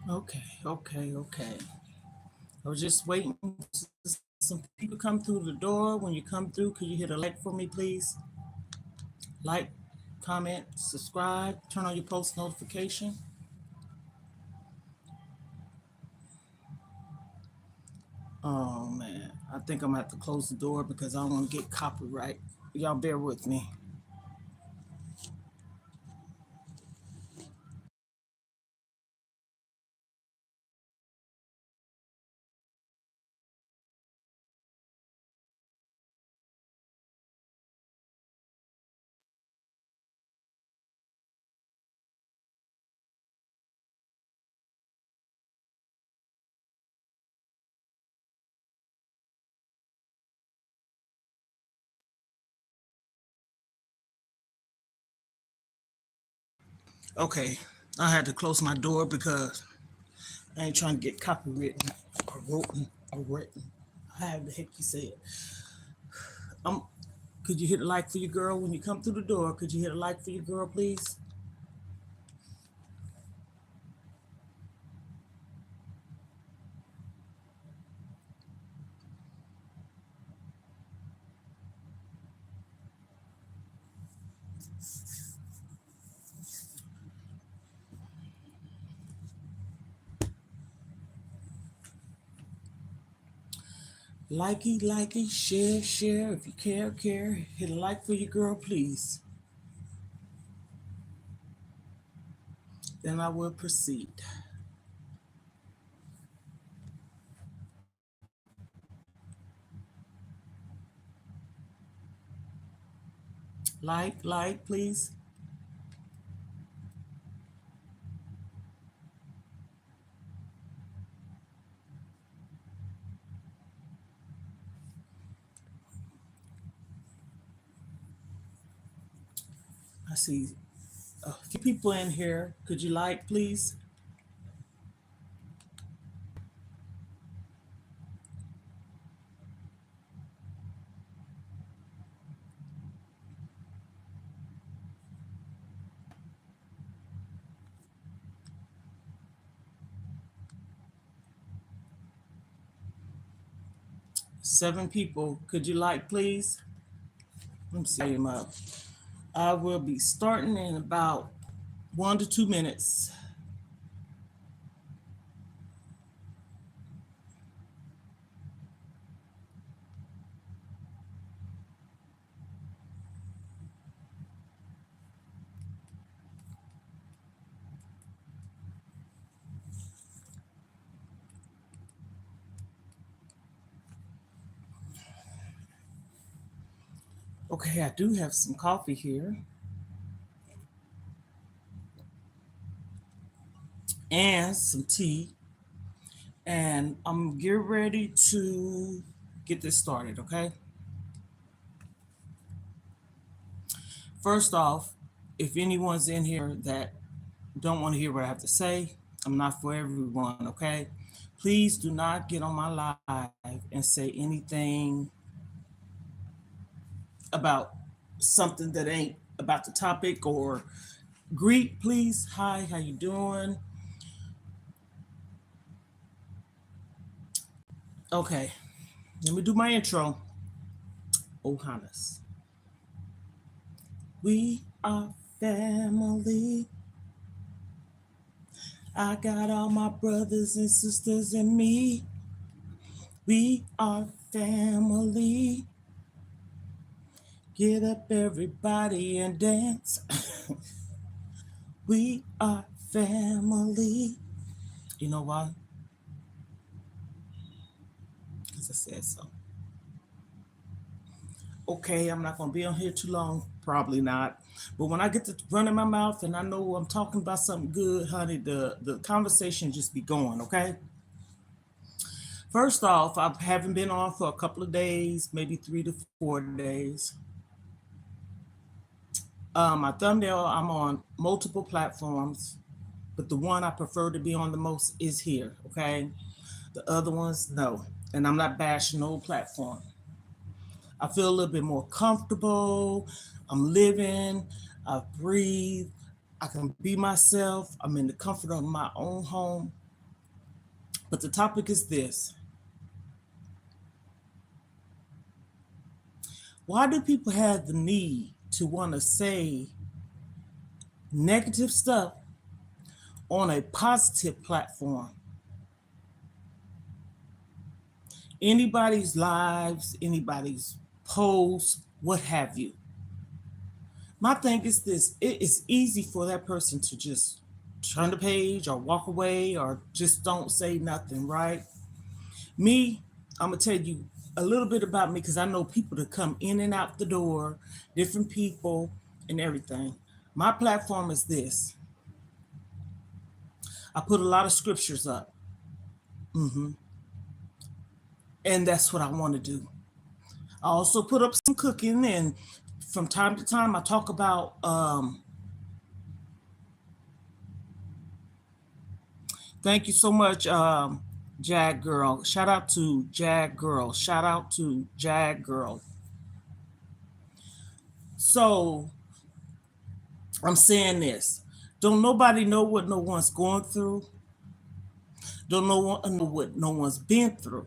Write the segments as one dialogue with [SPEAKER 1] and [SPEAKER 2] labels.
[SPEAKER 1] Okay. I was just waiting for some people come through the door. When you come through, could you hit a like for me, please? Like, comment, subscribe, turn on your post notification. Oh man, I think I'm gonna have to close the door because I don't want to get copyright. Y'all bear with me. Okay, I had to close my door because I ain't trying to get copywritten or written. How the heck you say it? Um, could you hit a like for your girl when you come through the door? Could you hit a like for your girl, please? Likey, share. If you care. Hit a like for your girl, please. Then I will proceed. Please. I see a few people in here. Could you like, please? 7 people. Could you like, please? Let me see him up. I will be starting in about 1 to 2 minutes. Okay, I do have some coffee here and some tea, and I'm getting ready to get this started, okay? First off, if anyone's in here that don't want to hear what I have to say, I'm not for everyone, okay? Please do not get on my live and say anything about something that ain't about the topic or greet, please. Hi, how you doing? Okay, let me do my intro. Ohanas. We are family. I got all my brothers and sisters and me. We are family. Get up, everybody, and dance. We are family. You know why? Because I said so. Okay, I'm not going to be on here too long. Probably not. But when I get to running my mouth and I know I'm talking about something good, honey, the conversation just be going, okay? First off, I haven't been on for a couple of days, maybe 3 to 4 days. My thumbnail, I'm on multiple platforms, but the one I prefer to be on the most is here, okay? The other ones, no. And I'm not bashing no platform. I feel a little bit more comfortable. I'm living, I breathe, I can be myself. I'm in the comfort of my own home. But the topic is this: why do people have the need to want to say negative stuff on a positive platform? Anybody's lives, anybody's posts, what have you. My thing is this: it is easy for that person to just turn the page or walk away or just don't say nothing, right? Me, I'm gonna tell you a little bit about me because I know people that come in and out the door, different people and everything. My platform is this: I put a lot of scriptures up, and that's what I want to do. I also put up some cooking, and from time to time, I talk about. Thank you so much, Jag Girl. Shout out to Jag Girl. Shout out to Jag Girl. So I'm saying this: don't nobody know what no one's going through. Don't no one know what no one's been through.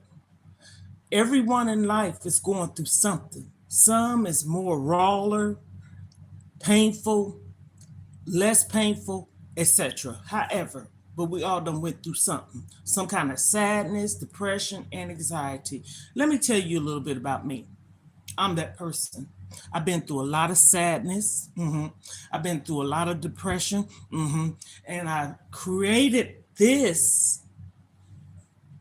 [SPEAKER 1] Everyone in life is going through something. Some is more rawer, painful, less painful, etc. However, but we all done went through something. Some kind of sadness, depression, and anxiety. Let me tell you a little bit about me. I'm that person. I've been through a lot of sadness. I've been through a lot of depression. And I created this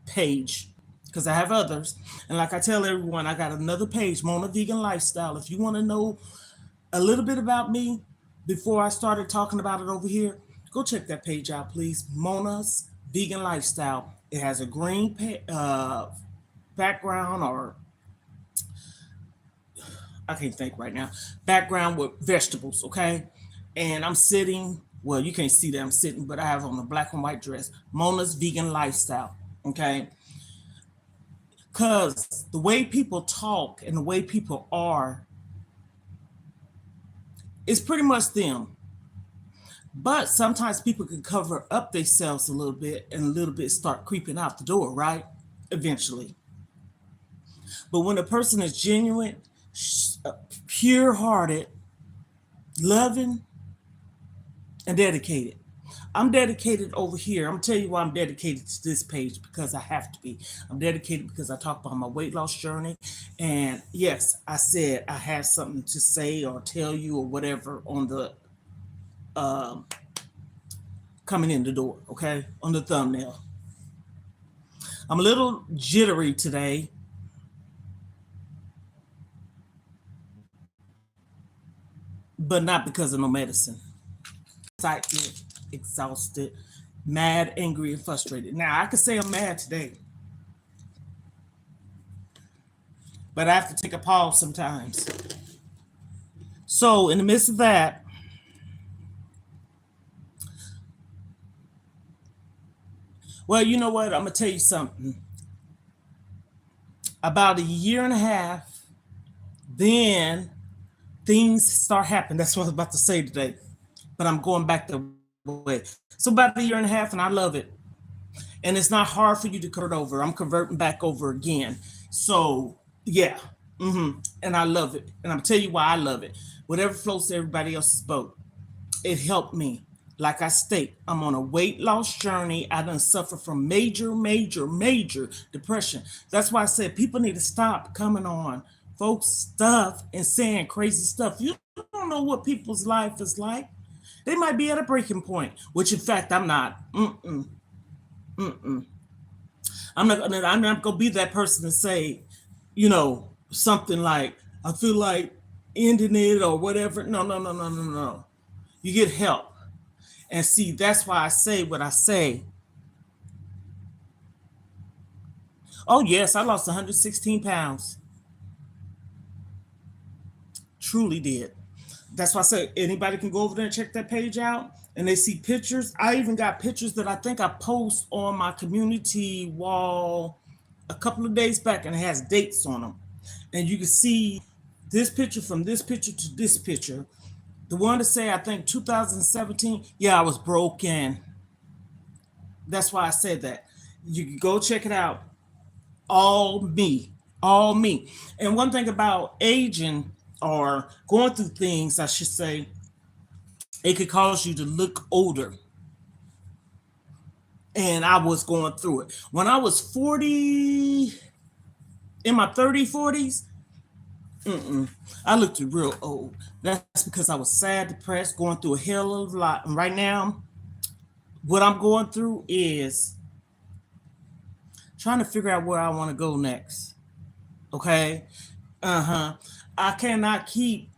[SPEAKER 1] page because I have others. And like I tell everyone, I got another page, Mona Vegan Lifestyle. If you want to know a little bit about me before I started talking about it over here, go check that page out, please. Mona's Vegan Lifestyle. It has a green background, or I can't think right now, background with vegetables, okay? And I'm sitting, well, you can't see that I'm sitting, but I have on a black and white dress. Mona's Vegan Lifestyle, okay? Because the way people talk and the way people are is pretty much them. But sometimes people can cover up themselves a little bit and a little bit start creeping out the door, right? Eventually. But when a person is genuine, pure hearted, loving, and dedicated. I'm dedicated over here. I'm gonna tell you why I'm dedicated to this page, because I have to be. I'm dedicated because I talk about my weight loss journey. And yes, I said I had something to say or tell you or whatever on the coming in the door, okay? On the thumbnail. I'm a little jittery today. But not because of no medicine. Excited, exhausted, mad, angry, and frustrated. Now, I could say I'm mad today, but I have to take a pause sometimes. So, in the midst of that, well, you know what? I'm going to tell you something. About a year and a half, then things start happening. That's what I was about to say today, but I'm going back the way. So, about a year and a half, and I love it. And it's not hard for you to convert over. I'm converting back over again. So, yeah. And I love it. And I'm tell you why I love it. Whatever floats everybody else's boat, it helped me. Like I state, I'm on a weight loss journey. I done suffer from major, major, major depression. That's why I said people need to stop coming on folks' stuff and saying crazy stuff. You don't know what people's life is like. They might be at a breaking point, which in fact I'm not. I'm not gonna be that person to say, something like I feel like ending it or whatever. No, no, no, no, no, no. You get help. And see, that's why I say what I say. Oh, yes, I lost 116 pounds. Truly did. That's why I say anybody can go over there and check that page out and they see pictures. I even got pictures that I think I post on my community wall a couple of days back, and it has dates on them. And you can see this picture from this picture to this picture. The one to say, I think 2017, yeah, I was broken. That's why I said that. You can go check it out. All me, all me. And one thing about aging or going through things, I should say, it could cause you to look older. And I was going through it. When I was 40, in my 30s, 40s, I looked real old. That's because I was sad, depressed, going through a hell of a lot. And right now, what I'm going through is trying to figure out where I want to go next. Okay. Uh-huh. I cannot keep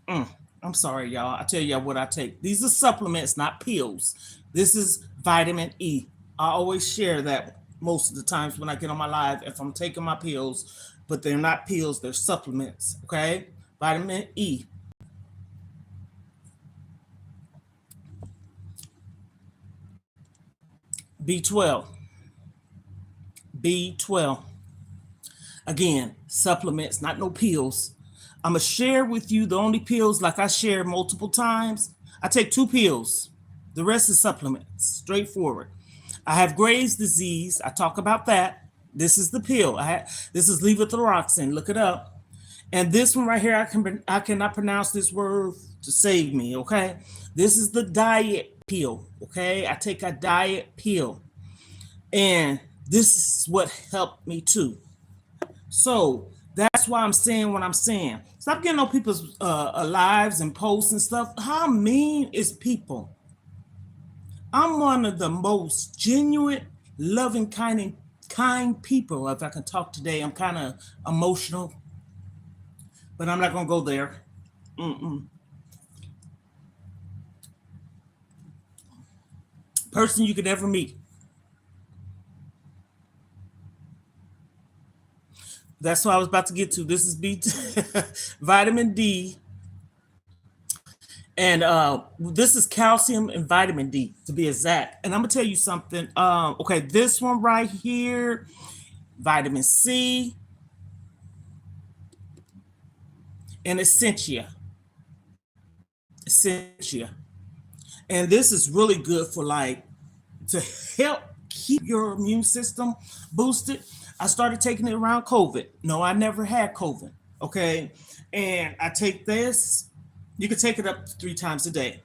[SPEAKER 1] I'm sorry, y'all. I tell y'all what I take. These are supplements, not pills. This is vitamin E. I always share that most of the times when I get on my live if I'm taking my pills, but they're not pills, they're supplements. Okay? Vitamin E. B12. B12. Again, supplements, not no pills. I'm going to share with you the only pills, like I shared multiple times. I take 2 pills. The rest is supplements, straightforward. I have Graves' disease. I talk about that. This is the pill. This is levothyroxine. Look it up. And this one right here, I cannot pronounce this word to save me. Okay, this is the diet pill. Okay, I take a diet pill, and this is what helped me too. So that's why I'm saying what I'm saying. Stop getting on people's lives and posts and stuff. How mean is people? I'm one of the most genuine, loving, kind people. If I can talk today, I'm kind of emotional, but I'm not gonna go there. Person you could ever meet. That's what I was about to get to. This is B vitamin D, and this is calcium and vitamin D to be exact. And I'm gonna tell you something. Okay, this one right here, vitamin C and essentia, and this is really good for like to help keep your immune system boosted. I started taking it around COVID. No, I never had COVID. Okay. And I take this. You can take it up to 3 times a day.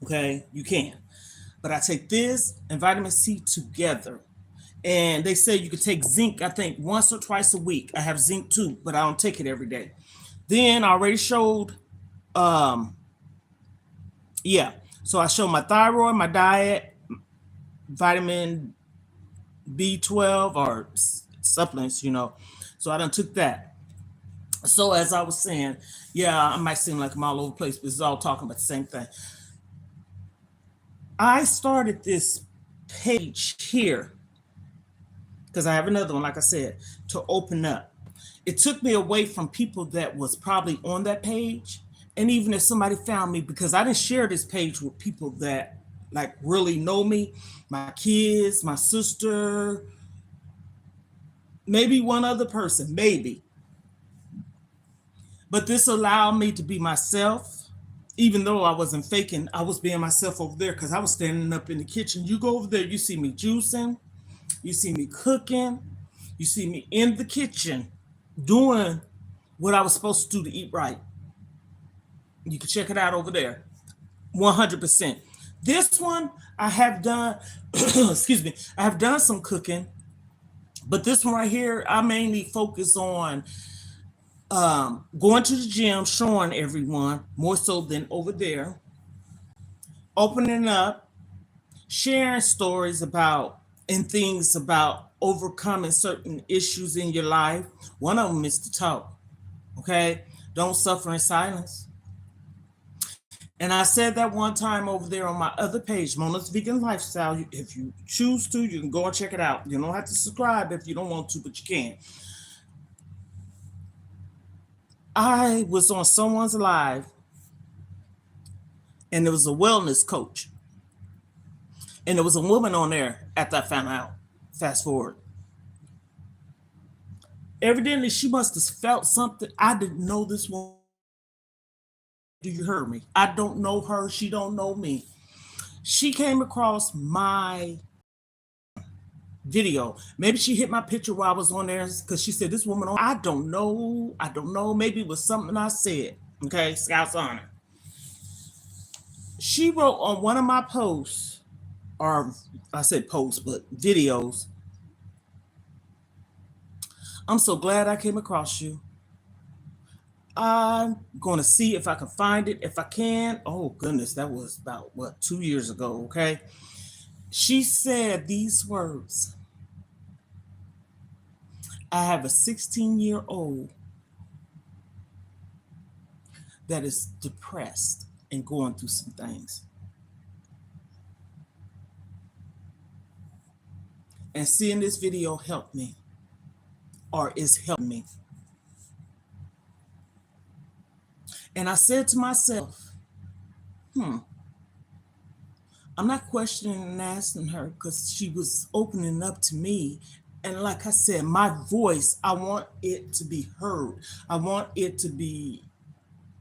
[SPEAKER 1] Okay. You can. But I take this and vitamin C together. And they say you can take zinc, I think, once or twice a week. I have zinc too, but I don't take it every day. Then I already showed, um, yeah. So I showed my thyroid, my diet, vitamin B12 or supplements, So I done took that. So as I was saying, yeah, I might seem like I'm all over the place, but it's all talking about the same thing. I started this page here because I have another one, like I said, to open up. It took me away from people that was probably on that page. And even if somebody found me, because I didn't share this page with people that like really know me, my kids, my sister, maybe one other person, maybe. But this allowed me to be myself, even though I wasn't faking, I was being myself over there because I was standing up in the kitchen. You go over there, you see me juicing, you see me cooking, you see me in the kitchen doing what I was supposed to do to eat right. You can check it out over there. 100%. This one I have done, excuse me, I have done some cooking, but this one right here, I mainly focus on going to the gym, showing everyone more so than over there, opening up, sharing stories about and things about overcoming certain issues in your life. One of them is to talk. Okay, don't suffer in silence. And I said that one time over there on my other page, Mona's Vegan Lifestyle. If you choose to, you can go and check it out. You don't have to subscribe if you don't want to, but you can. I was on someone's live, and there was a wellness coach. And there was a woman on there after I found out. Fast forward. Evidently, she must have felt something. I didn't know this woman. Do you hear me? I don't know her. She don't know me. She came across my video. Maybe she hit my picture while I was on there because she said this woman on. I don't know. I don't know. Maybe it was something I said. Okay, Scout's honor. She wrote on one of my posts, or I said posts, but videos. I'm so glad I came across you. I'm going to see if I can find it. If I can, oh goodness, that was about what, 2 years ago. Okay. She said these words: I have a 16-year-old that is depressed and going through some things. And seeing this video helped me, or is helping me. And I said to myself, I'm not questioning and asking her because she was opening up to me. And like I said, my voice, I want it to be heard. I want it to be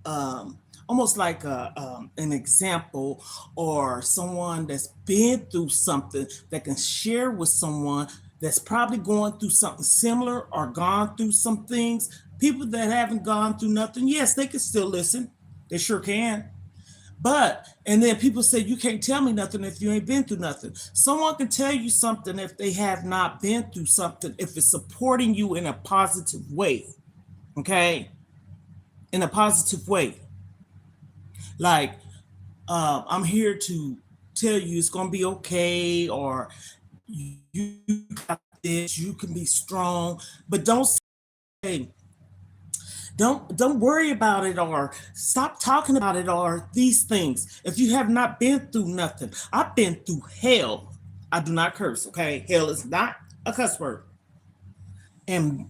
[SPEAKER 1] almost like an example, or someone that's been through something that can share with someone that's probably going through something similar or gone through some things. People that haven't gone through nothing, yes, they can still listen. They sure can. But, and then people say, you can't tell me nothing if you ain't been through nothing. Someone can tell you something if they have not been through something, if it's supporting you in a positive way. Okay? In a positive way. Like, I'm here to tell you it's going to be okay, or you got this, you can be strong, but don't say, don't worry about it, or stop talking about it, or these things. If you have not been through nothing, I've been through hell. I do not curse, okay? Hell is not a cuss word. And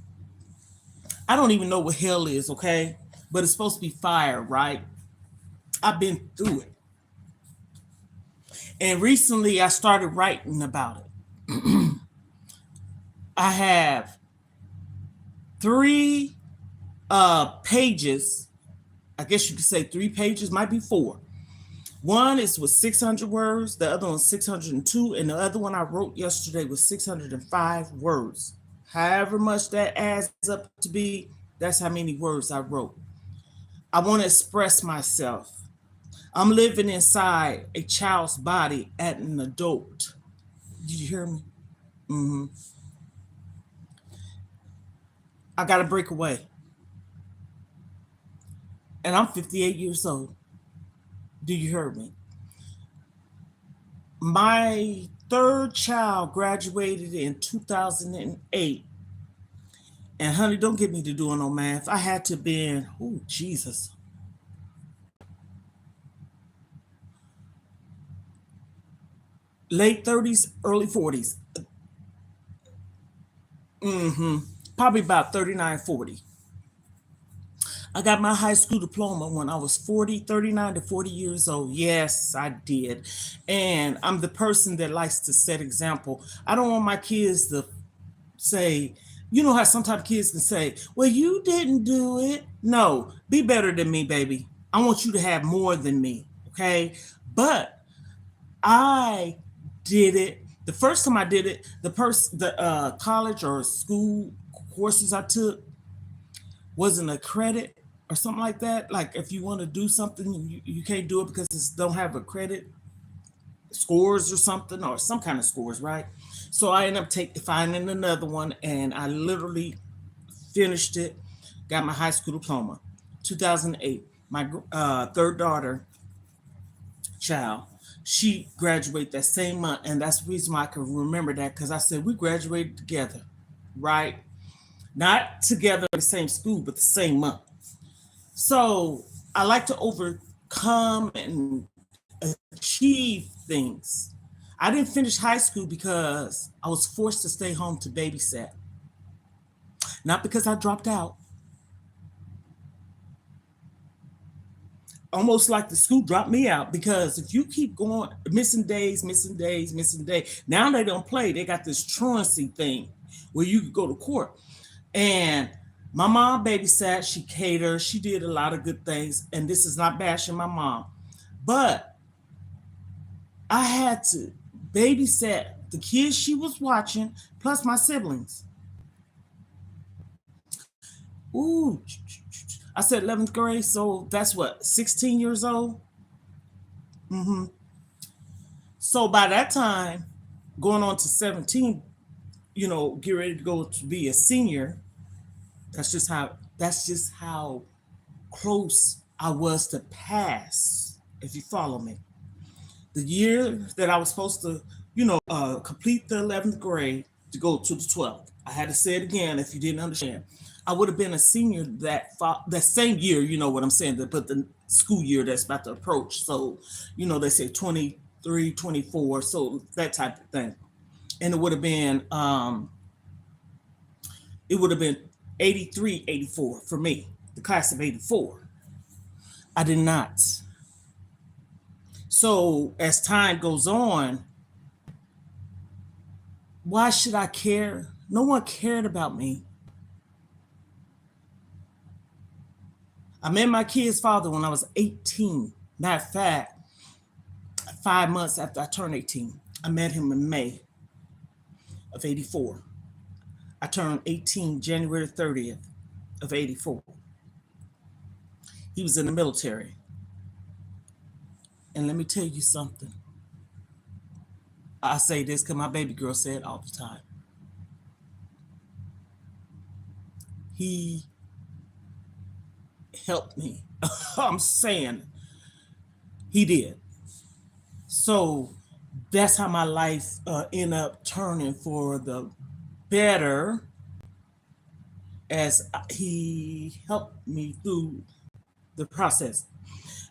[SPEAKER 1] I don't even know what hell is, okay? But it's supposed to be fire, right? I've been through it. And recently I started writing about it. I have three pages. I guess you could say 3 pages, might be 4. One is with 600 words, the other one 602, and the other one I wrote yesterday was 605 words. However much that adds up to be, that's how many words I wrote. I want to express myself. I'm living inside a child's body at an adult. Did you hear me? Mm-hmm. I got to break away. And I'm 58 years old. Do you hear me? My third child graduated in 2008. And honey, don't get me to doing no math. I had to be in, oh, Jesus. Late 30s, early 40s. Probably about 39, 40. I got my high school diploma when I was 40, 39 to 40 years old. Yes, I did. And I'm the person that likes to set example. I don't want my kids to say, you know how sometimes kids can say, well, you didn't do it. No, be better than me, baby. I want you to have more than me. Okay. But I did it. The first time I did it, the college or school courses I took wasn't a credit or something like that. Like if you want to do something, you can't do it because it don't have a credit scores or something, or some kind of scores, right? So I ended up finding another one, and I literally finished it. Got my high school diploma, 2008. My third daughter, child, she graduated that same month, and that's the reason why I can remember that, because I said we graduated together, right? Not together in the same school, but the same month. So I like to overcome and achieve things. I didn't finish high school because I was forced to stay home to babysit. Not because I dropped out. Almost like the school dropped me out, because if you keep going missing days, now they don't play. They got this truancy thing where you could go to court. And my mom babysat, she catered, she did a lot of good things. And this is not bashing my mom, but I had to babysit the kids she was watching, plus my siblings. Ooh, I said 11th grade, so that's what, 16 years old? Hmm. So by that time, going on to 17, get ready to go to be a senior. That's just how close I was to pass, if you follow me. The year that I was supposed to, complete the 11th grade to go to the 12th. I had to say it again if you didn't understand. I would have been a senior that same year, you know what I'm saying, but the school year that's about to approach. So, they say 23, 24, so that type of thing. And it would have been 83, 84 for me, the class of 84. I did not. So as time goes on, why should I care? No one cared about me. I met my kid's father when I was 18. Matter of fact, 5 months after I turned 18. I met him in May of 84. I turned 18 January 30th of 84. He was in the military. And let me tell you something. I say this because my baby girl said it all the time. He helped me. I'm saying he did. So that's how my life ended up turning for the better as he helped me through the process.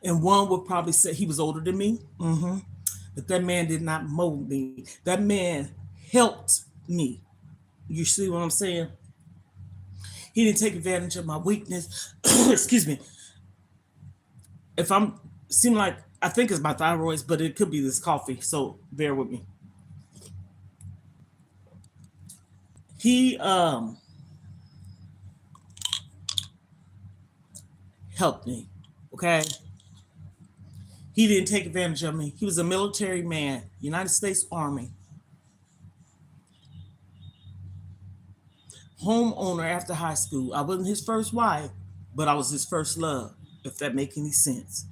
[SPEAKER 1] And one would probably say he was older than me, but that man did not mold me. That man helped me. You see what I'm saying? He didn't take advantage of my weakness. Excuse me. If I'm seem like I think it's my thyroids, but it could be this coffee. So bear with me. He helped me. Okay. He didn't take advantage of me. He was a military man, United States Army, homeowner after high school. I wasn't his first wife, but I was his first love, if that makes any sense.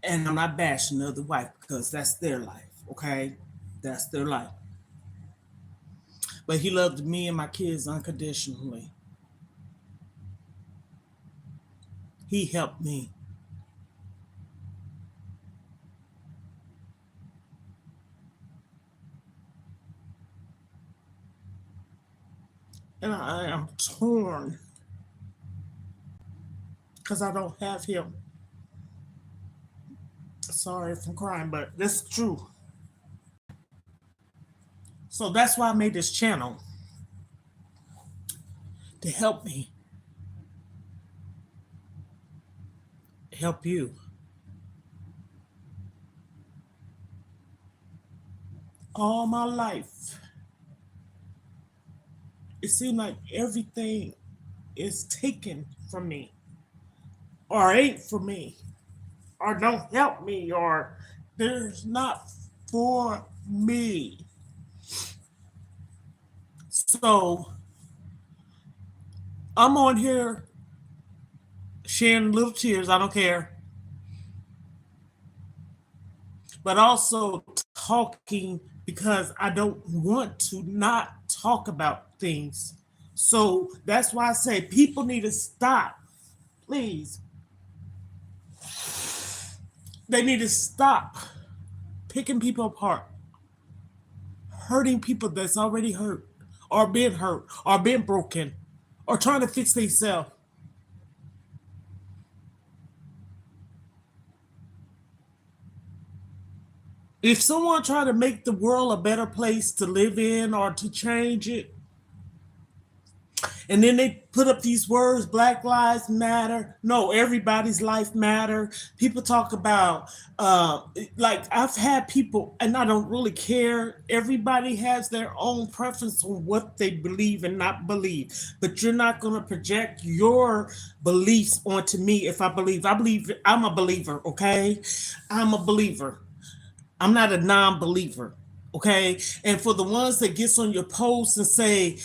[SPEAKER 1] And I'm not bashing the other wife because that's their life, okay? That's their life. But he loved me and my kids unconditionally. He helped me. And I am torn because I don't have him. Sorry if I'm crying, but that's true. So that's why I made this channel to help me, help you. All my life, it seemed like everything is taken from me, or ain't for me, or don't help me, or there's not for me. So I'm on here sharing little tears. I don't care. But also talking because I don't want to not talk about things. So that's why I say people need to stop. Please. They need to stop picking people apart, hurting people that's already hurt, or been broken, or trying to fix themselves. If someone try to make the world a better place to live in or to change it, and then they put up these words, Black Lives Matter. No, everybody's life matter. People talk about like I've had people, and I don't really care. Everybody has their own preference on what they believe and not believe. But you're not going to project your beliefs onto me if I believe. I believe I'm a believer, okay? I'm a believer. I'm not a non-believer. Okay. And for the ones that gets on your posts and say,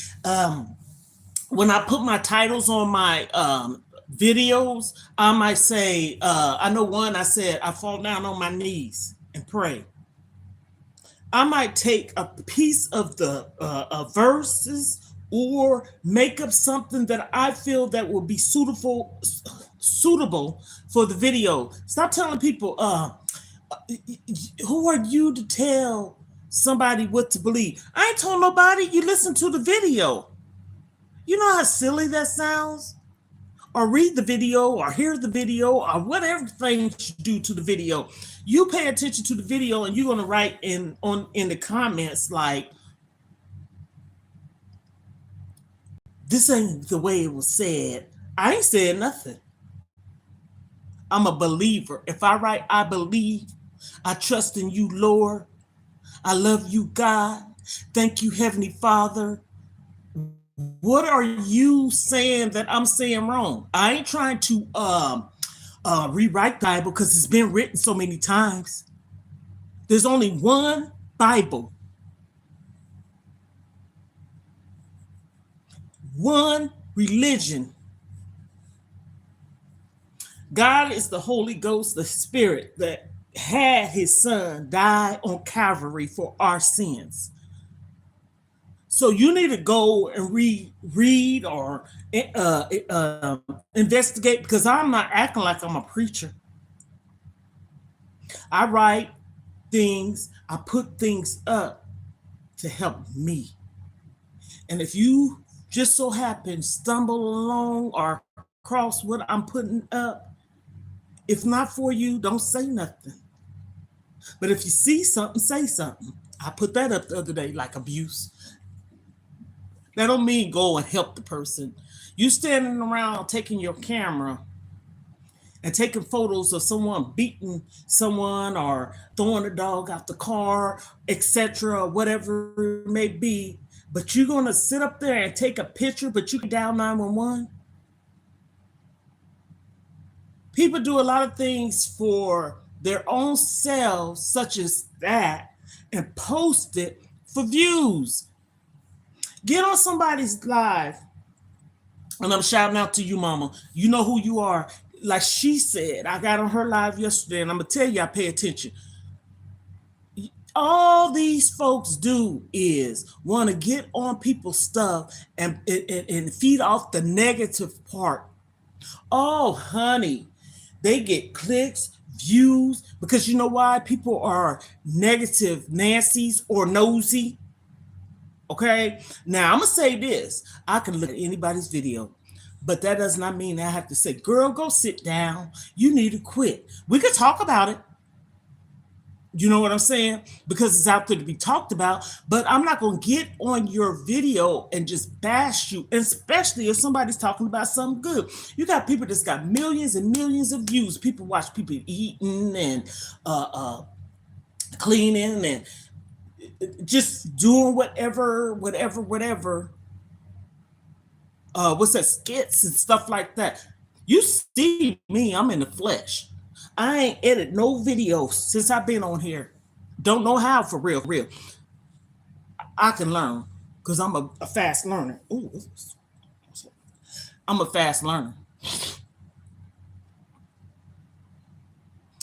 [SPEAKER 1] when I put my titles on my videos, I might say, I know one I said, I fall down on my knees and pray. I might take a piece of the verses or make up something that I feel that will be suitable for the video. Stop telling people, who are you to tell somebody what to believe? I ain't told nobody. You listen to the video. You know how silly that sounds? Or read the video or hear the video or whatever things you do to the video. You pay attention to the video and you're gonna write in the comments like, this ain't the way it was said. I ain't said nothing. I'm a believer. If I write I believe, I trust in you, Lord. I love you, God. Thank you, Heavenly Father. What are you saying that I'm saying wrong? I ain't trying to rewrite the Bible because it's been written so many times. There's only one Bible, one religion. God is the Holy Ghost, the Spirit that had his son die on Calvary for our sins. So you need to go and read or investigate, because I'm not acting like I'm a preacher. I write things, I put things up to help me. And if you just so happen stumble along or cross what I'm putting up, if not for you, don't say nothing. But if you see something, say something. I put that up the other day, like abuse. That don't mean go and help the person. You standing around taking your camera and taking photos of someone beating someone or throwing a dog out the car, etc., whatever it may be, but you're gonna sit up there and take a picture, but you can dial 911. People do a lot of things for their own selves, such as that, and post it for views. Get on somebody's live, and I'm shouting out to you, mama. You know who you are. Like she said, I got on her live yesterday, and I'm gonna tell you, I pay attention. All these folks do is want to get on people's stuff and feed off the negative part. Oh, honey, they get clicks, views, because you know why? People are negative Nancy's or nosy. Okay. Now I'm gonna say this. I can look at anybody's video, but that does not mean I have to say, girl, go sit down. You need to quit. We could talk about it. You know what I'm saying? Because it's out there to be talked about, but I'm not going to get on your video and just bash you, especially if somebody's talking about something good. You got people that's got millions and millions of views. People watch people eating and cleaning and just doing whatever. What's that? Skits and stuff like that. You see me, I'm in the flesh. I ain't edit no videos since I've been on here. Don't know how, for real. I can learn because I'm a fast learner. Ooh, I'm a fast learner.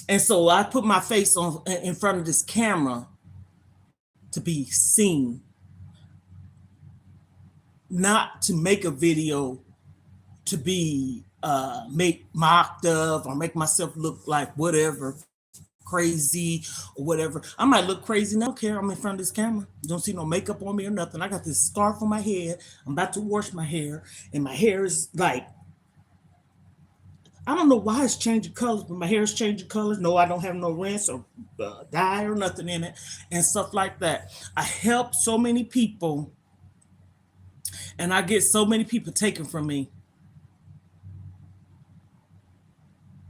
[SPEAKER 1] And so I put my face on in front of this camera to be seen, not to make a video to be make mocked of or make myself look like whatever crazy or whatever. I might look crazy. I don't care. I'm in front of this camera. You don't see no makeup on me or nothing. I got this scarf on my head. I'm about to wash my hair, and my hair is like, I don't know why it's changing colors, but my hair is changing colors. No, I don't have no rinse or dye or nothing in it and stuff like that. I help so many people, and I get so many people taken from me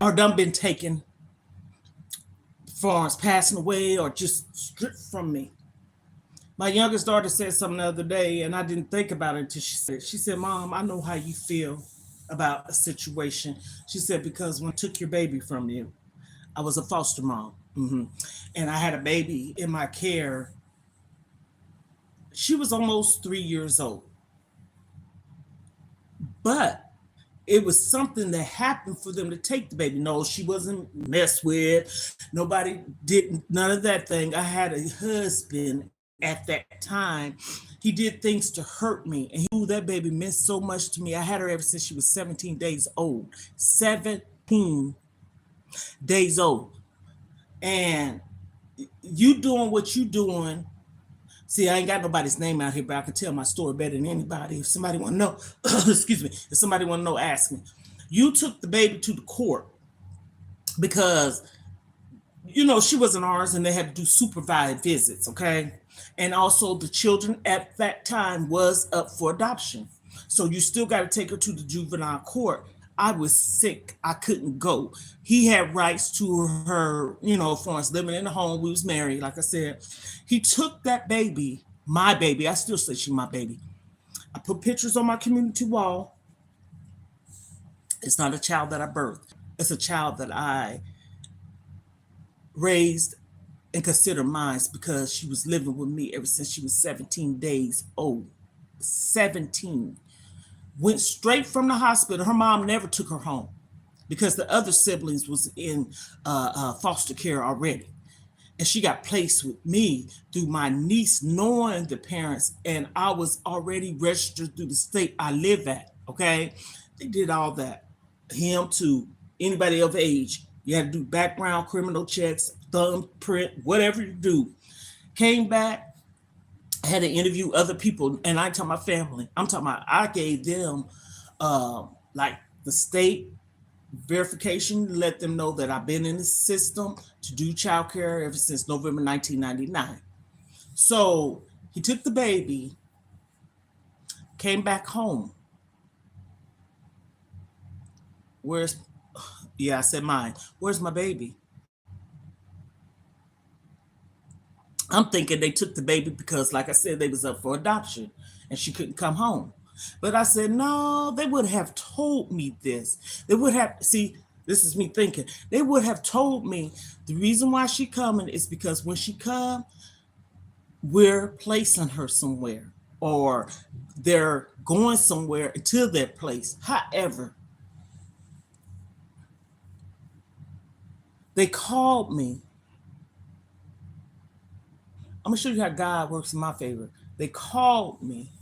[SPEAKER 1] or done been taken, as far as passing away or just stripped from me. My youngest daughter said something the other day, and I didn't think about it until she said it. She said, Mom, I know how you feel about a situation. She said, because when I took your baby from you, I was a foster mom. And I had a baby in my care She was almost 3 years old, but it was something that happened for them to take the baby. No, she wasn't messed with. Nobody did none of that thing. I had a husband at that time. He did things to hurt me, and he knew that baby meant so much to me. I had her ever since she was 17 days old. 17 days old. And you doing what you doing. See, I ain't got nobody's name out here, but I can tell my story better than anybody. If somebody want to know, excuse me, if somebody want to know, ask me. You took the baby to the court because, she wasn't ours and they had to do supervised visits, okay? And also the children at that time was up for adoption. So you still got to take her to the juvenile court. I was sick. I couldn't go. He had rights to her, for us living in the home. We was married, like I said. He took that baby, my baby. I still say she's my baby. I put pictures on my community wall. It's not a child that I birthed. It's a child that I raised and consider mine because she was living with me ever since she was 17 days old. 17. Went straight from the hospital. Her mom never took her home because the other siblings was in foster care already. And she got placed with me through my niece knowing the parents, and I was already registered through the state I live at, okay? They did all that. Him to anybody of age. You had to do background criminal checks, thumbprint, whatever you do. Came back, had to interview other people, and I told my family, I gave them like the state verification, let them know that I've been in the system to do childcare ever since November 1999. So he took the baby, came back home. I said mine. Where's my baby? I'm thinking they took the baby because, like I said, they was up for adoption and she couldn't come home. But I said, no, they would have told me this. They would have, see, this is me thinking. They would have told me the reason why she coming is because when she come, we're placing her somewhere or they're going somewhere to that place. However, they called me. I'm going to show you how God works in my favor. They called me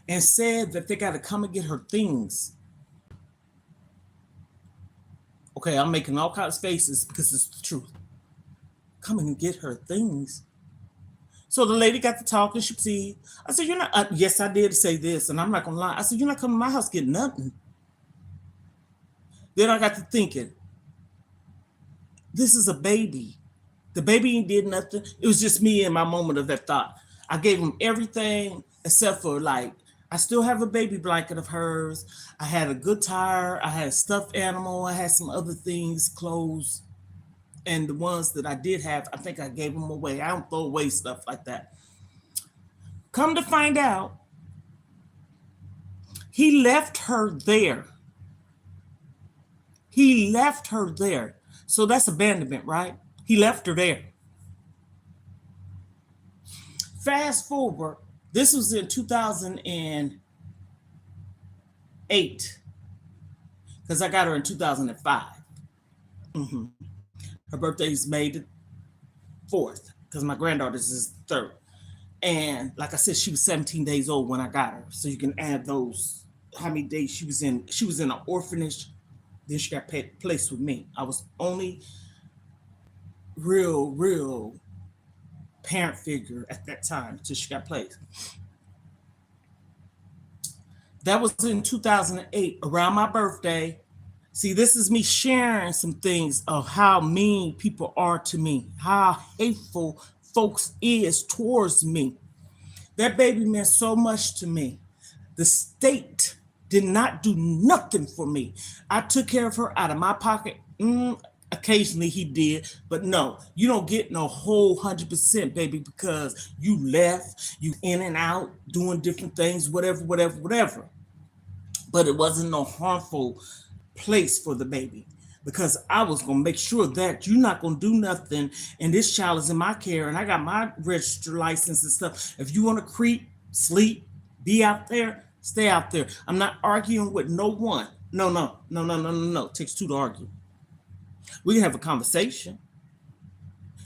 [SPEAKER 1] and said that they got to come and get her things. Okay, I'm making all kinds of faces because it's the truth. Come and get her things. So the lady got to talking. She see. I said, you're not. Yes, I did say this, and I'm not going to lie. I said, you're not coming to my house getting nothing. Then I got to thinking, this is a baby. The baby ain't did nothing. It was just me in my moment of that thought. I gave him everything except for I still have a baby blanket of hers. I had a good tire. I had a stuffed animal. I had some other things, clothes. And the ones that I did have, I think I gave them away. I don't throw away stuff like that. Come to find out, he left her there. He left her there. So that's abandonment, right? He left her there. Fast forward, this was in 2008, because I got her in 2005. Mm-hmm. Her birthday is May the 4th, because my granddaughter's is the 3rd. And like I said, she was 17 days old when I got her. So you can add those, how many days she was in. She was in an orphanage. Then she got placed with me. I was only real parent figure at that time until she got placed. That was in 2008, around my birthday. See, this is me sharing some things of how mean people are to me, how hateful folks is towards me. That baby meant so much to me. The state did not do nothing for me. I took care of her out of my pocket. Occasionally he did, but no, you don't get no whole 100%, baby, because you left, you in and out, doing different things, whatever. But it wasn't no harmful place for the baby. because I was gonna make sure that you're not gonna do nothing, and this child is in my care, and I got my registered license and stuff. If you want to creep, sleep, be out there, stay out there. I'm not arguing with no one. No, no, no, no, no, no, no. It takes two to argue. We can have a conversation,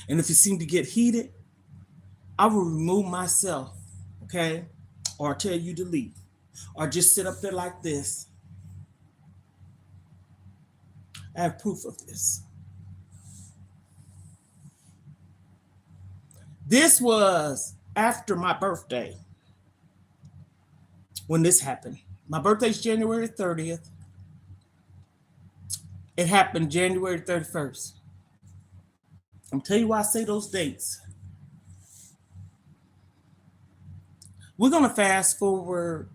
[SPEAKER 1] and if it seems to get heated, I will remove myself, okay, or tell you to leave, or just sit up there like this. I have proof of this. This was after my birthday when this happened. My birthday's January 30th. It happened January 31st. I'm tell you why I say those dates. We're gonna fast forward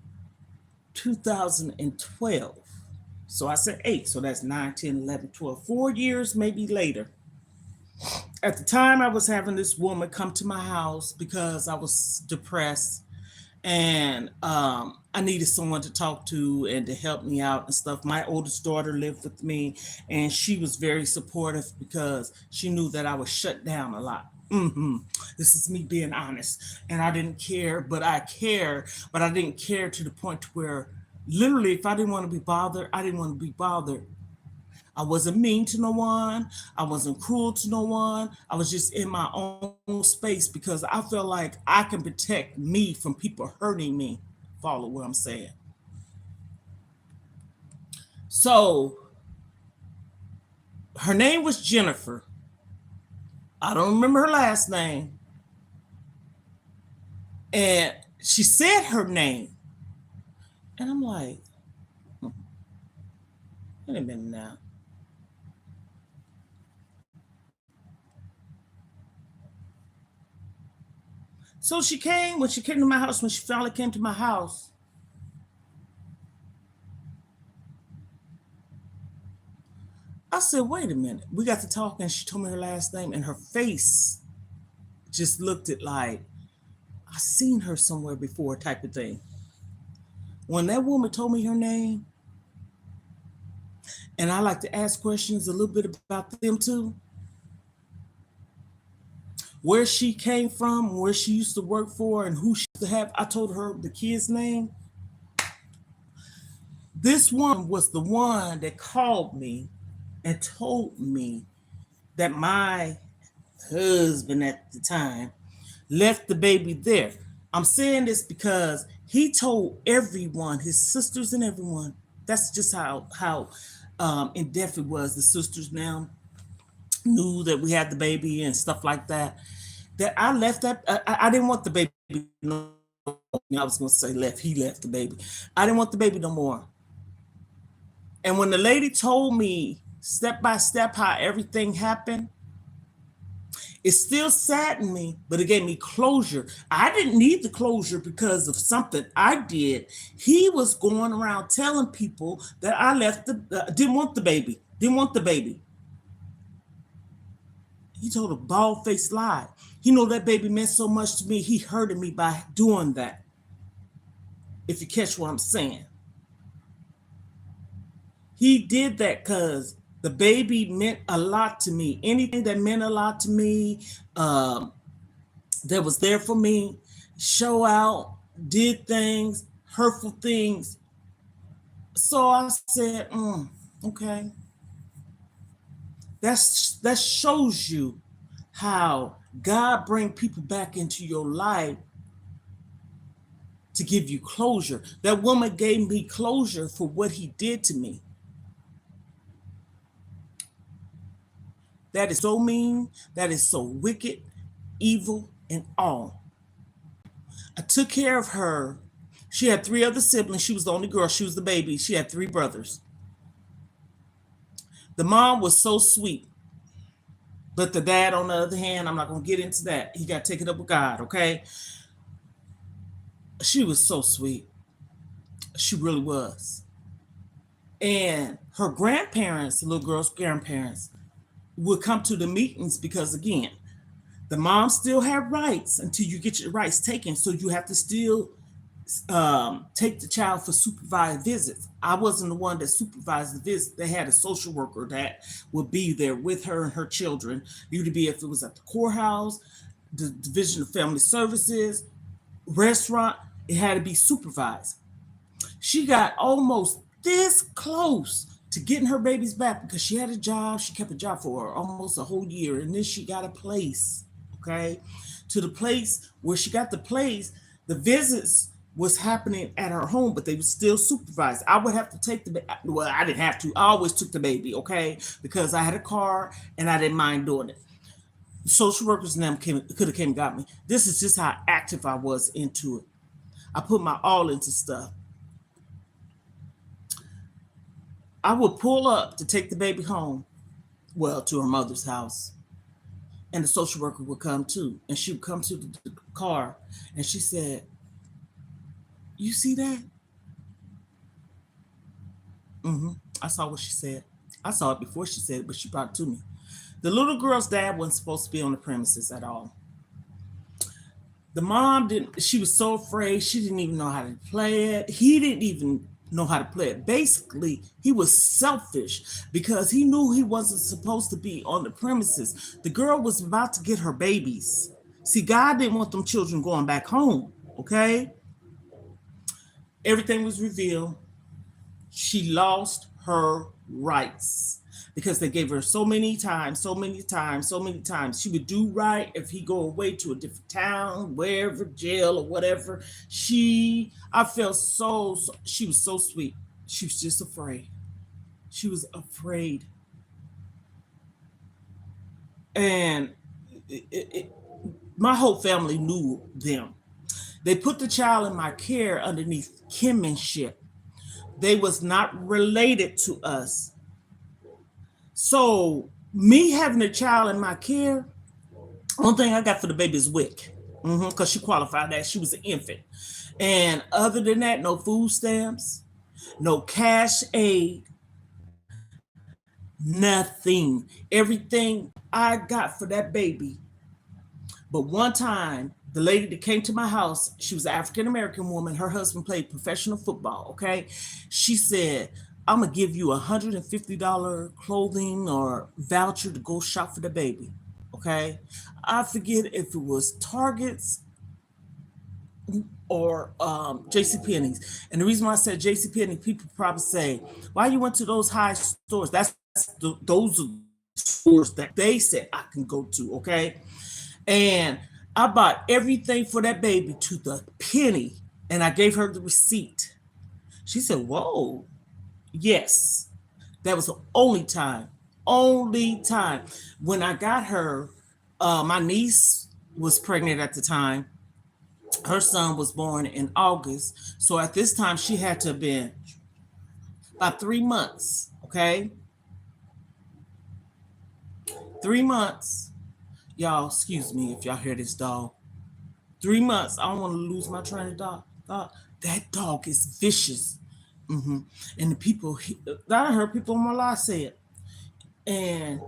[SPEAKER 1] 2012. So I said 8, so that's 9, 10, 11, 12, 4 years maybe later. At the time, I was having this woman come to my house because I was depressed, and I needed someone to talk to and to help me out and stuff. My oldest daughter lived with me, and she was very supportive because she knew that I was shut down a lot. This is me being honest, and I didn't care, but I care, but I didn't care to the point where literally, if I didn't want to be bothered, I didn't want to be bothered. I wasn't mean to no one. I wasn't cruel to no one. I was just in my own space because I felt like I can protect me from people hurting me. Follow what I'm saying. So her name was Jennifer. I don't remember her last name. And she said her name. And I'm like, wait a minute now. So she came, when she came to my house, when she finally came to my house, I said, wait a minute. We got to talk, and she told me her last name, and her face just looked at like, I seen her somewhere before type of thing. When that woman told me her name, and I like to ask questions a little bit about them too, where she came from, where she used to work for, and who she used to have. I told her the kid's name. This one was the one that called me and told me that my husband at the time left the baby there. I'm saying this because he told everyone, his sisters and everyone. That's just how in depth it was. The sisters now knew that we had the baby and stuff like that. That I left that I didn't want the baby. No, I was gonna say left. He left the baby. I didn't want the baby no more. And when the lady told me step by step how everything happened, it still saddened me, but it gave me closure. I didn't need the closure because of something I did. He was going around telling people that I left didn't want the baby, didn't want the baby. He told a bald-faced lie. He know that baby meant so much to me. He hurted me by doing that. If you catch what I'm saying. He did that because the baby meant a lot to me. Anything that meant a lot to me, that was there for me, show out, did things, hurtful things. So I said, okay. That shows you how God bring people back into your life to give you closure. That woman gave me closure for what he did to me. That is so mean, that is so wicked, evil, and all. I took care of her. She had 3 other siblings. She was the only girl. She was the baby. She had 3 brothers. The mom was so sweet. But the dad, on the other hand, I'm not going to get into that. He got to take it up with God, okay? She was so sweet. She really was. And her grandparents, the little girl's grandparents, would come to the meetings because, again, the mom still had rights until you get your rights taken. So you have to still take the child for supervised visits. I wasn't the one that supervised the visit. They had a social worker that would be there with her and her children. You'd be if it was at the courthouse, the Division of Family Services, restaurant, it had to be supervised. She got almost this close to getting her babies back because she had a job. She kept a job for almost a whole year. And then she got a place, okay? To the place where she got the place, the visits was happening at her home, but they were still supervised. I would have to take the well, I didn't have to. I always took the baby, okay? Because I had a car and I didn't mind doing it. Social workers and them could have came and got me. This is just how active I was into it. I put my all into stuff. I would pull up to take the baby home, well, to her mother's house. And the social worker would come too. And she would come to the car and she said, "You see that?" hmm I saw what she said. I saw it before she said it, but she brought it to me. The little girl's dad wasn't supposed to be on the premises at all. The mom didn't, she was so afraid. She didn't even know how to play it. He didn't even know how to play it. Basically, he was selfish because he knew he wasn't supposed to be on the premises. The girl was about to get her babies. See, God didn't want them children going back home, okay? Everything was revealed. She lost her rights because they gave her so many times, so many times, so many times. She would do right if he go away to a different town, wherever, jail or whatever. I felt she was so sweet. She was just afraid. She was afraid. And my whole family knew them. They put the child in my care underneath kinship. They was not related to us. So me having a child in my care, one thing I got for the baby is WIC, because she qualified that she was an infant. And other than that, no food stamps, no cash aid, nothing. Everything I got for that baby. But one time, the lady that came to my house, she was an African American woman. Her husband played professional football. Okay. She said, "I'm going to give you $150 clothing or voucher to go shop for the baby." Okay. I forget if it was Target's or JCPenney's. And the reason why I said JCPenney, people probably say, "Why you went to those high stores?" Those are stores that they said I can go to. Okay. And I bought everything for that baby to the penny. And I gave her the receipt. She said, "Whoa, yes." That was the only time. When I got her, my niece was pregnant at the time. Her son was born in August. So at this time, she had to have been about 3 months. Okay. 3 months. Y'all, excuse me if y'all hear this dog. 3 months. I don't want to lose my train of thought. That dog is vicious. And the people, I heard people on my live say it. And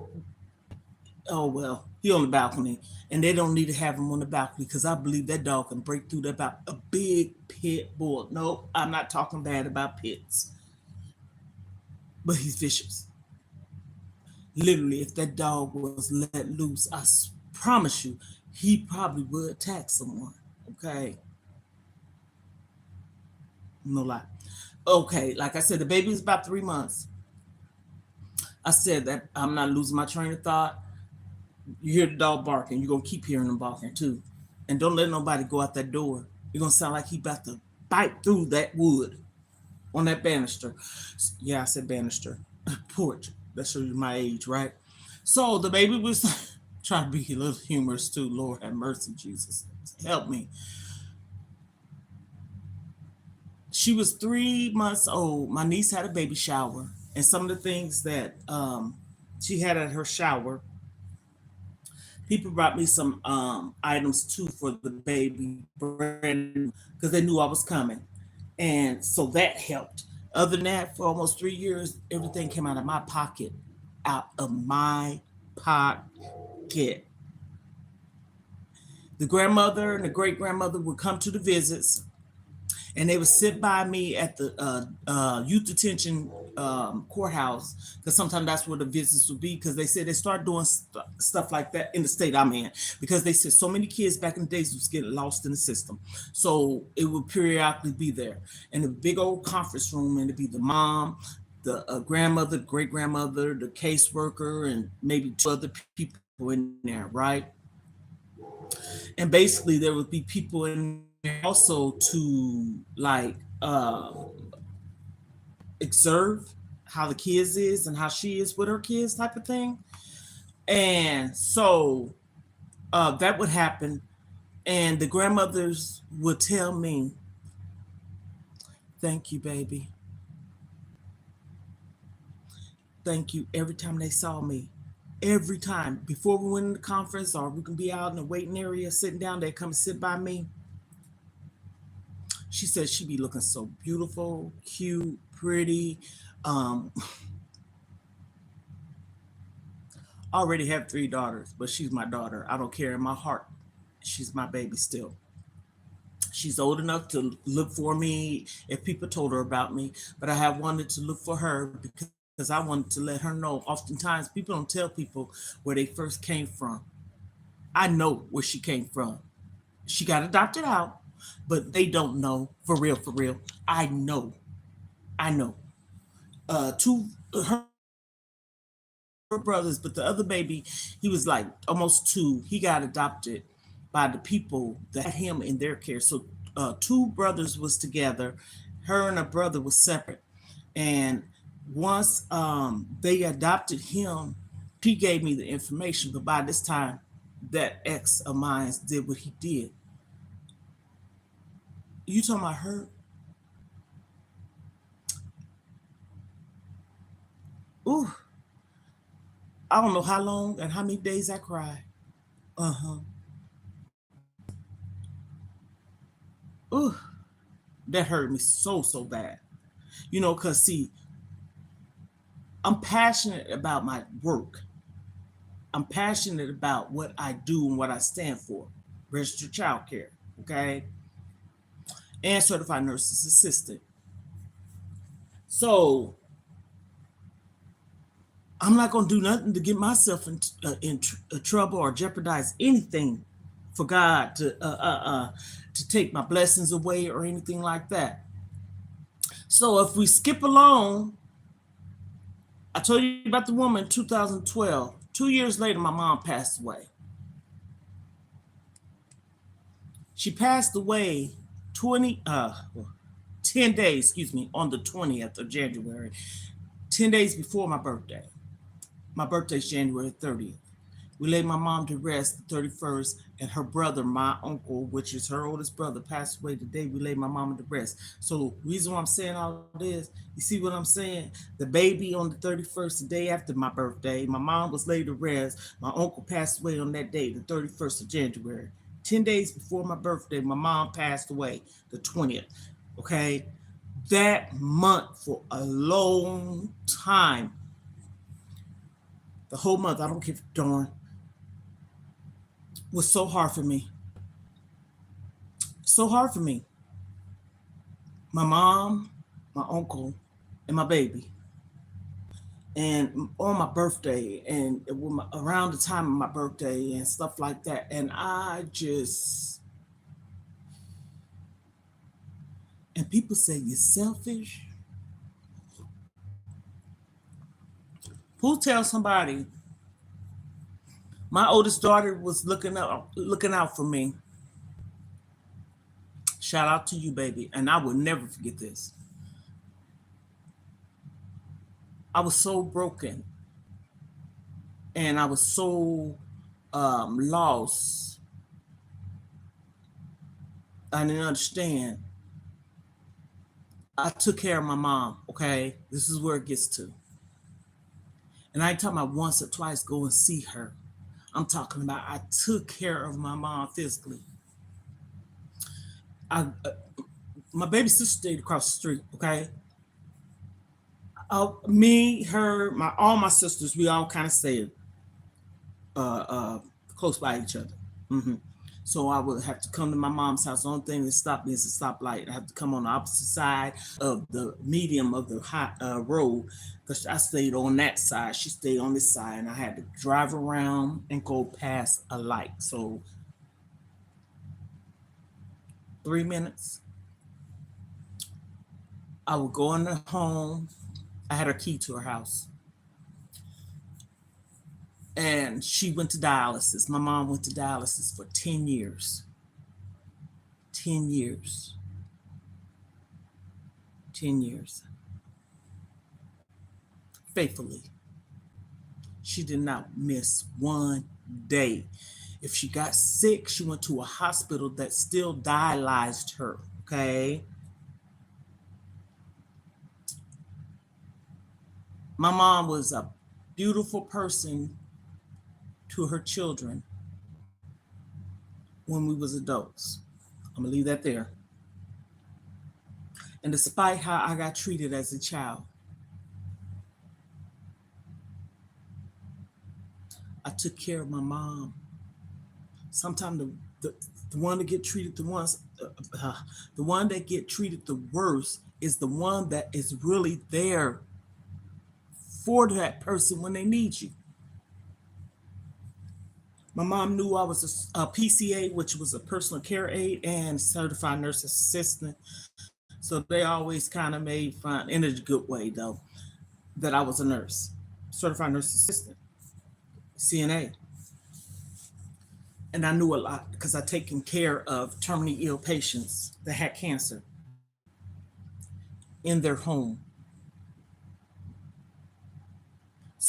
[SPEAKER 1] oh well, he on the balcony, and they don't need to have him on the balcony because I believe that dog can break through that about a big pit bull. No, I'm not talking bad about pits, but he's vicious. Literally, if that dog was let loose, promise you, he probably would attack someone. Okay, no lie. Okay, like I said, the baby was about 3 months. I said that I'm not losing my train of thought. You hear the dog barking, you're gonna keep hearing him barking too. And don't let nobody go out that door. You're gonna sound like he about to bite through that wood on that banister. Yeah, I said banister. Porch. That shows you my age, right? So the baby was trying to be a little humorous too. Lord have mercy, Jesus. Help me. She was 3 months old. My niece had a baby shower. And some of the things that she had at her shower, people brought me some items too for the baby brand because they knew I was coming. And so that helped. Other than that, for almost 3 years, everything came out of my pocket. Out of my pocket. The grandmother and the great grandmother would come to the visits. and they would sit by me at the youth detention courthouse, because sometimes that's where the visits would be, because they said they started doing stuff like that in the state I'm in, because they said so many kids back in the days was getting lost in the system. So it would periodically be there in a big old conference room, and it'd be the mom, the grandmother, great grandmother, the caseworker, and maybe two other people in there, right? And basically there would be people in there also to like observe how the kids is and how she is with her kids type of thing. And so that would happen, and the grandmothers would tell me, thank you, baby, thank you, every time they saw me. Every time before we went in the conference, or we can be out in the waiting area sitting down, they come sit by me. She said she be looking so beautiful, cute, pretty. Um, I already have three daughters, but she's my daughter. I don't care. In my heart, she's my baby still. She's old enough to look for me if people told her about me, but I have wanted to look for her because I wanted to let her know. Oftentimes, people don't tell people where they first came from. I know where she came from. She got adopted out, but they don't know for real, for real. I know. I know. Two her brothers, but the other baby, he was like almost two. He got adopted by the people that had him in their care. So two brothers was together. Her and her brother was separate, and once they adopted him, she gave me the information. But by this time, that ex of mine did what he did. You talking about her? Ooh, I don't know how long and how many days I cried. Uh huh. Ooh, that hurt me so so bad. Cause see, I'm passionate about my work. I'm passionate about what I do and what I stand for. Registered child care, okay, and certified nurse's assistant. So I'm not gonna do nothing to get myself in trouble or jeopardize anything for God to take my blessings away or anything like that. So if we skip along, I told you about the woman in 2012. 2 years later, my mom passed away. She passed away 20 10 days, excuse me, on the 20th of January, 10 days before my birthday. My birthday's January 30th. We laid my mom to rest the 31st, and her brother, my uncle, which is her oldest brother, passed away the day we laid my mom to rest. So the reason why I'm saying all this, you see what I'm saying? The baby on the 31st, the day after my birthday, my mom was laid to rest. My uncle passed away on that day, the 31st of January. 10 days before my birthday, my mom passed away the 20th. Okay? That month for a long time, the whole month, I don't give a darn, was so hard for me. So hard for me. My mom, my uncle, and my baby. And on my birthday, and around the time of my birthday, and stuff like that. And and people say you're selfish. Who tells somebody my oldest daughter was looking out for me? Shout out to you, baby. And I will never forget this. I was so broken, and I was so lost. I didn't understand. I took care of my mom, okay? This is where it gets to. And I ain't talking about once or twice go and see her. I'm talking about I took care of my mom physically. I My baby sister stayed across the street, okay? Me, her, my all my sisters, we all kind of stayed uh, uh, close by each other. Hmm. So I would have to come to my mom's house. The only thing that stopped me is a stoplight. I have to come on the opposite side of the medium of the road because I stayed on that side. She stayed on this side, and I had to drive around and go past a light. So 3 minutes. I would go in the home. I had her key to her house. And she went to dialysis. My mom went to dialysis for 10 years. 10 years. 10 years. Faithfully. She did not miss one day. If she got sick, she went to a hospital that still dialyzed her. Okay. My mom was a beautiful person to her children when we was adults. I'm gonna leave that there. And despite how I got treated as a child, I took care of my mom. Sometimes the one that get treated the one that get treated the worst is the one that is really there for that person when they need you. My mom knew I was a PCA, which was a personal care aide, and certified nurse assistant. So they always kind of made fun, in a good way though, that I was a nurse, certified nurse assistant, CNA. And I knew a lot because I taken care of terminally ill patients that had cancer in their home.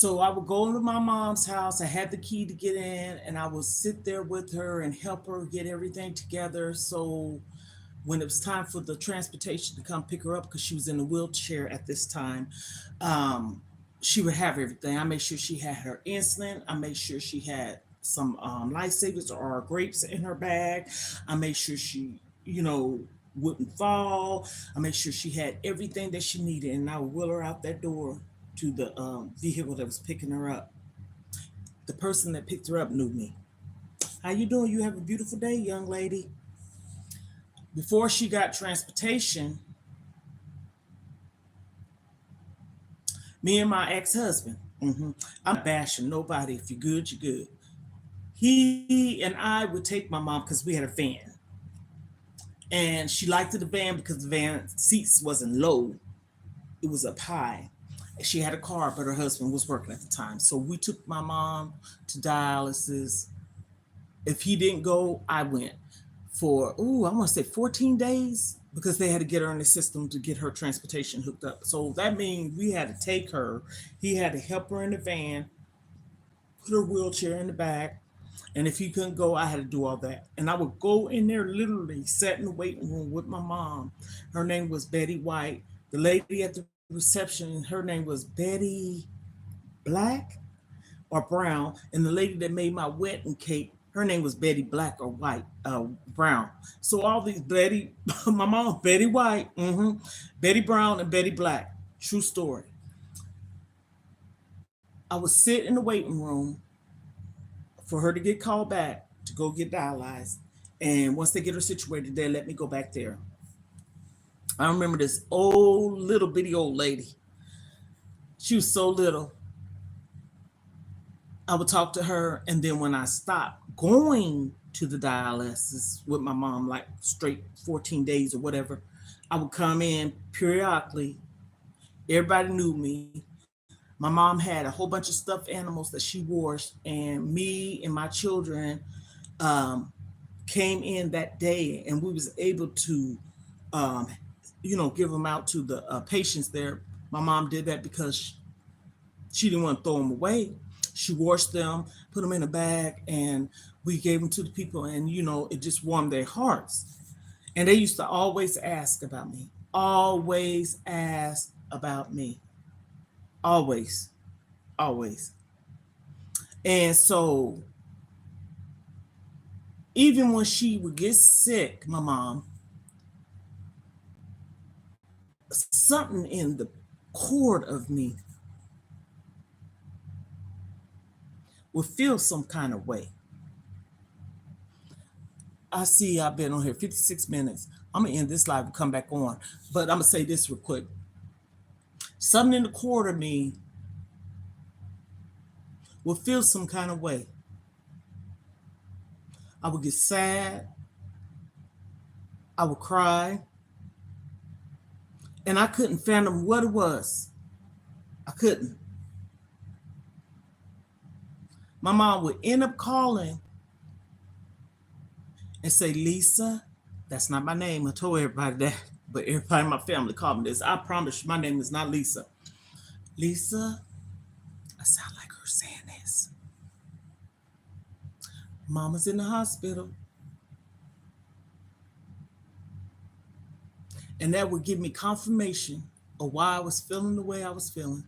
[SPEAKER 1] So I would go to my mom's house. I had the key to get in, and I would sit there with her and help her get everything together. So when it was time for the transportation to come pick her up, because she was in a wheelchair at this time, um, she would have everything. I made sure she had her insulin. I made sure she had some lifesavers or grapes in her bag. I made sure she, wouldn't fall. I made sure she had everything that she needed, and I would wheel her out that door to the vehicle that was picking her up. The person that picked her up knew me. How you doing? You have a beautiful day, young lady. Before she got transportation, me and my ex-husband, I'm not bashing nobody. If you're good, you're good. He and I would take my mom because we had a van. And she liked the van because the van seats wasn't low. It was up high. She had a car, but her husband was working at the time. So we took my mom to dialysis. If he didn't go, I went for, I want to say 14 days because they had to get her in the system to get her transportation hooked up. So that means we had to take her. He had to help her in the van, put her wheelchair in the back. And if he couldn't go, I had to do all that. And I would go in there literally, sat in the waiting room with my mom. Her name was Betty White. The lady at the reception, her name was Betty Black or Brown. And the lady that made my wedding cake, her name was Betty Black or White, Brown. So all these Betty, my mom, Betty White, Betty Brown, and Betty Black. True story. I would sit in the waiting room for her to get called back to go get dialyzed. And once they get her situated, they let me go back there. I remember this old little bitty old lady. She was so little. I would talk to her, and then when I stopped going to the dialysis with my mom, like straight 14 days or whatever, I would come in periodically. Everybody knew me. My mom had a whole bunch of stuffed animals that she wore, and me and my children um, came in that day, and we was able to, um, give them out to the patients there. My mom did that because she didn't want to throw them away. She washed them, put them in a bag, and we gave them to the people, and it just warmed their hearts. And they used to always ask about me, always ask about me, always, always. And so even when she would get sick, my mom, something in the cord of me would feel some kind of way. I see I've been on here 56 minutes. I'm gonna end this live and come back on. But I'm gonna say this real quick. Something in the core of me will feel some kind of way. I would get sad. I would cry. And I couldn't fathom what it was. I couldn't. My mom would end up calling and say, Lisa, that's not my name. I told everybody that, but everybody in my family called me this. I promise you, my name is not Lisa. Lisa, I sound like her saying this. Mama's in the hospital. And that would give me confirmation of why I was feeling the way I was feeling.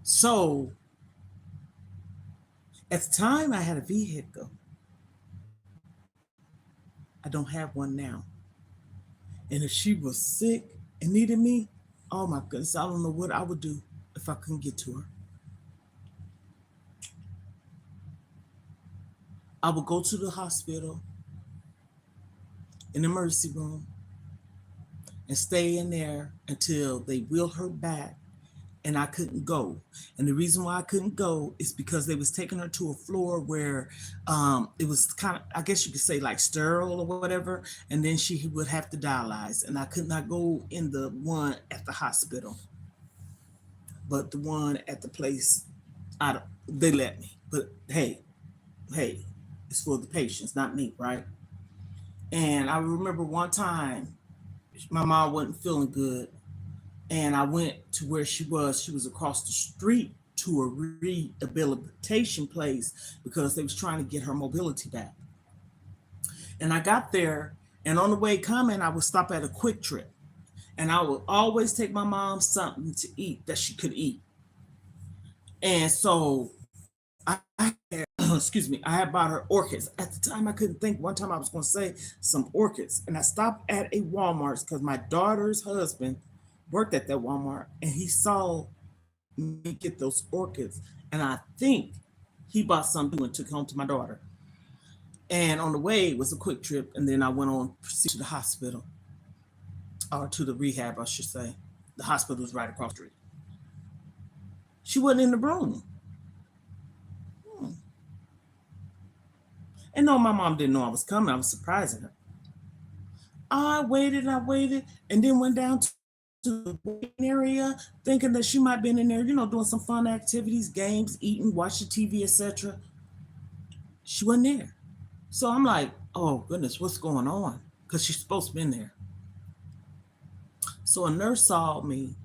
[SPEAKER 1] So at the time I had a vehicle. I don't have one now. And if she was sick and needed me, oh my goodness, I don't know what I would do if I couldn't get to her. I would go to the hospital in the emergency room and stay in there until they wheeled her back and I couldn't go. And the reason why I couldn't go is because they was taking her to a floor where it was kind of, I guess you could say like sterile or whatever, and then she would have to dialyze. And I could not go in the one at the hospital, but the one at the place, they let me. But hey, it's for the patients, not me, right? And I remember one time my mom wasn't feeling good, and I went to where she was. She was across the street to a rehabilitation place because they was trying to get her mobility back. And I got there, and on the way coming, I would stop at a Quick Trip, and I would always take my mom something to eat that she could eat. And so I had, excuse me, I had bought her orchids. At the time, I couldn't think. One time I was going to say some orchids, and I stopped at a Walmart because my daughter's husband worked at that Walmart, and he saw me get those orchids, and I think he bought some too and took home to my daughter. And on the way it was a Quick Trip, and then I went on proceed to the hospital, or to the rehab, I should say. The hospital was right across the street. She wasn't in the room. And no, my mom didn't know I was coming. I was surprising her. I waited, and then went down to the waiting area, thinking that she might have been in there, doing some fun activities, games, eating, watching TV, etc. She wasn't there. So I'm like, oh goodness, what's going on? Because she's supposed to be in there. So a nurse saw me,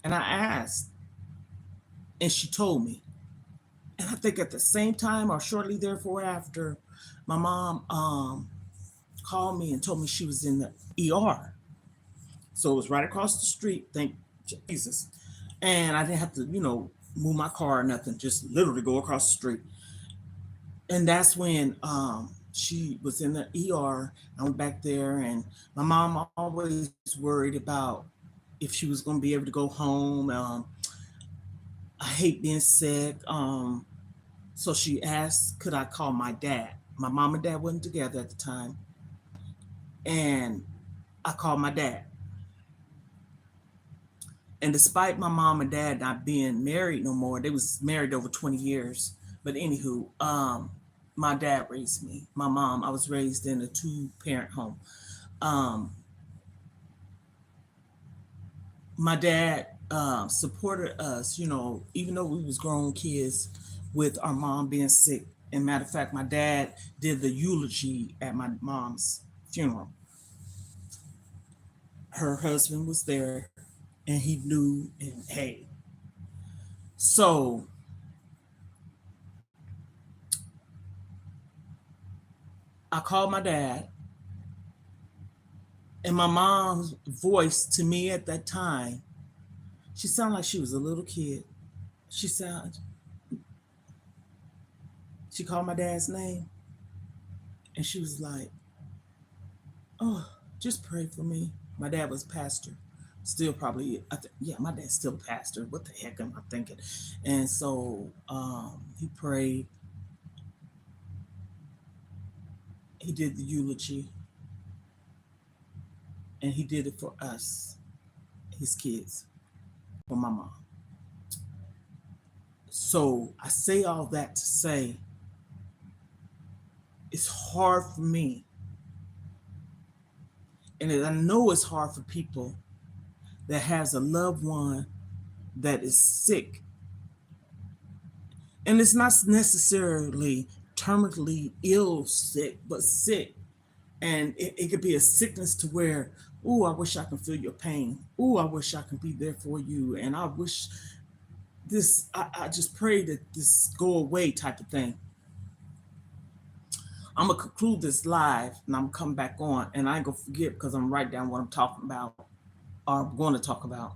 [SPEAKER 1] and I asked, and she told me. And I think at the same time or shortly therefore after, my mom called me and told me she was in the ER. So it was right across the street, thank Jesus. And I didn't have to, move my car or nothing, just literally go across the street. And that's when she was in the ER. I went back there, and my mom always worried about if she was going to be able to go home. I hate being sick. So she asked, could I call my dad? My mom and dad wasn't together at the time. And I called my dad. And despite my mom and dad not being married no more, they was married over 20 years. But anywho, my dad raised me. My mom, I was raised in a 2-parent home. My dad supported us, even though we was grown kids, with our mom being sick. And matter of fact, my dad did the eulogy at my mom's funeral. Her husband was there, and he knew, and hey. So I called my dad, and my mom's voice to me at that time, she sounded like she was a little kid. She called my dad's name, and she was like, oh, just pray for me. My dad was pastor, still probably, yeah, my dad's still a pastor. What the heck am I thinking? And so he prayed, He did the eulogy, and he did it for us, his kids, for my mom. So I say all that to say it's hard for me, and I know it's hard for people that has a loved one that is sick. And it's not necessarily terminally ill sick, but sick. And it could be a sickness to where, oh, I wish I could feel your pain. Oh, I wish I could be there for you. And I wish this, I just pray that this go away type of thing. I'm going to conclude this live and I'm going to come back on. And I ain't going to forget because I'm writing down what I'm talking about or I'm going to talk about.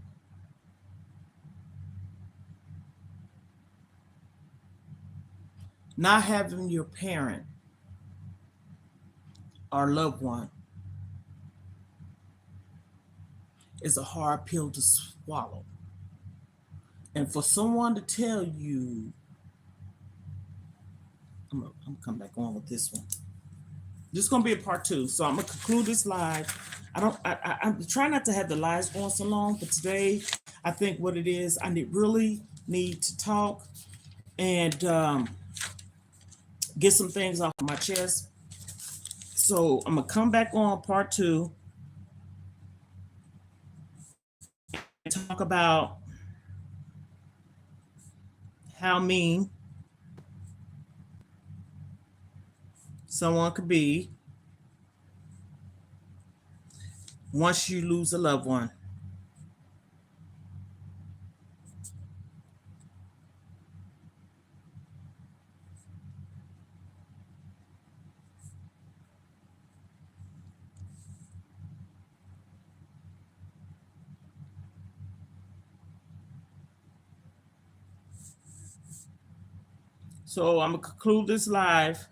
[SPEAKER 1] Not having your parent or loved one is a hard pill to swallow. And for someone to tell you, I'm gonna come back on with this one. This is gonna be a part 2, so I'm gonna conclude this live. I'm trying not to have the lives going so long, but today I think what it is, I really need to talk and get some things off my chest. So I'm gonna come back on part 2 and talk about how mean someone could be once you lose a loved one. So I'm gonna conclude this live.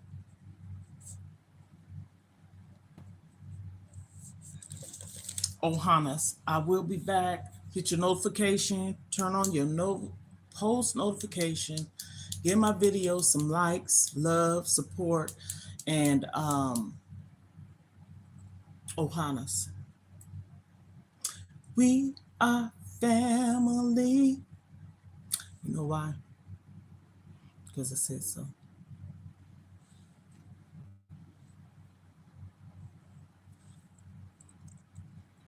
[SPEAKER 1] Ohanas, I will be back. Hit your notification, turn on your post notification, give my videos some likes, love, support, and Ohanas. We are family. You know why? Because I said so.